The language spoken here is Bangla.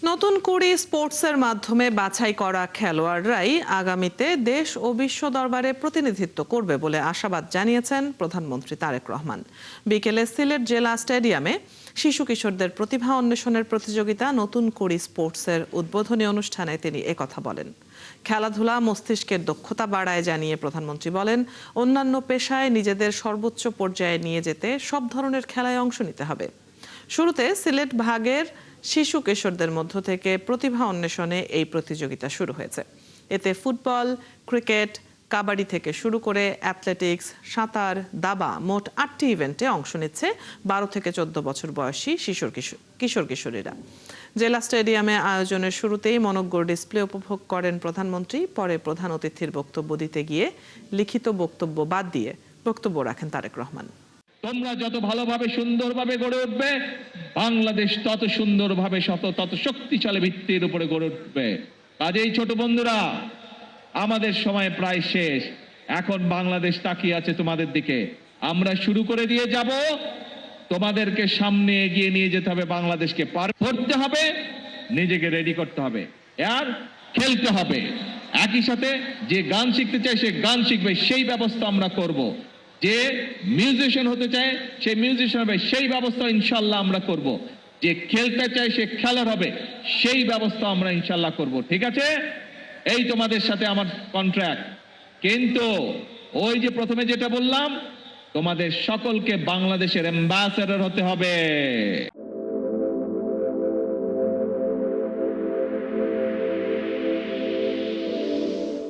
নতুন করে স্পোর্টসের মাধ্যমে বাছাই করা খেলোয়াড়রাই আগামীতে দেশ ও বিশ্ব দরবারে প্রতিনিধিত্ব করবে বলে আশাবাদ জানিয়েছেন প্রধানমন্ত্রী তারেক রহমান। বিকেলে সিলেট জেলা স্টেডিয়ামে শিশু কিশোরদের প্রতিভা অন্বেষণের প্রতিযোগিতা নতুন কুড়ি স্পোর্টসের উদ্বোধনী অনুষ্ঠানে তিনি একথা বলেন। খেলাধুলা মস্তিষ্কের দক্ষতা বাড়ায় জানিয়ে প্রধানমন্ত্রী বলেন, অন্যান্য পেশায় নিজেদের সর্বোচ্চ পর্যায়ে নিয়ে যেতে সব ধরনের খেলায় অংশ নিতে হবে। শুরুতে সিলেট ভাগের শিশু কিশোরদের মধ্য থেকে প্রতিভা অন্বেষণে এই প্রতিযোগিতা শুরু হয়েছে। এতে ফুটবল, ক্রিকেট, কাবাডি থেকে শুরু করে অ্যাথলেটিক্স, সাঁতার, দাবা মোট ৮টি ইভেন্টে অংশ নিচ্ছে ১২ থেকে ১৪ বছর বয়সী কিশোর কিশোরীরা। জেলা স্টেডিয়ামে আয়োজনের শুরুতেই মনোজ্ঞ ডিসপ্লে উপভোগ করেন প্রধানমন্ত্রী। পরে প্রধান অতিথির বক্তব্য দিতে গিয়ে লিখিত বক্তব্য বাদ দিয়ে বক্তব্য রাখেন তারেক রহমান। তোমরা যত ভালোভাবে সুন্দরভাবে গড়ে উঠবে, বাংলাদেশ তত সুন্দরভাবে তত শক্তিশালী ভিত্তির উপরে গড়ে উঠবে। কাজেই ছোট বন্ধুরা, আমাদের সময় প্রায় শেষ। এখন বাংলাদেশ তাকিয়ে আছে তোমাদের দিকে। আমরা শুরু করে দিয়ে যাব, তোমাদেরকে সামনে এগিয়ে নিয়ে যেতে হবে। বাংলাদেশকে পার করতে হবে, নিজেকে রেডি করতে হবে, আর খেলতে হবে। একই সাথে যে গান শিখতে চায় সে গান শিখবে, সেই ব্যবস্থা আমরা করব। যে মিউজিশিয়ান হতে চায় সে মিউজিশিয়ান হবে, সেই ব্যবস্থা ইনশাল্লাহ আমরা করব। যে খেলতে চায় সে খেলার হবে, সেই ব্যবস্থা আমরা ইনশাল্লাহ করব। ঠিক আছে, এই তোমাদের সাথে আমার কন্ট্রাক্ট। কিন্তু ওই যে প্রথমে যেটা বললাম, তোমাদের সকলকে বাংলাদেশের অ্যাম্বাসেডর হতে হবে।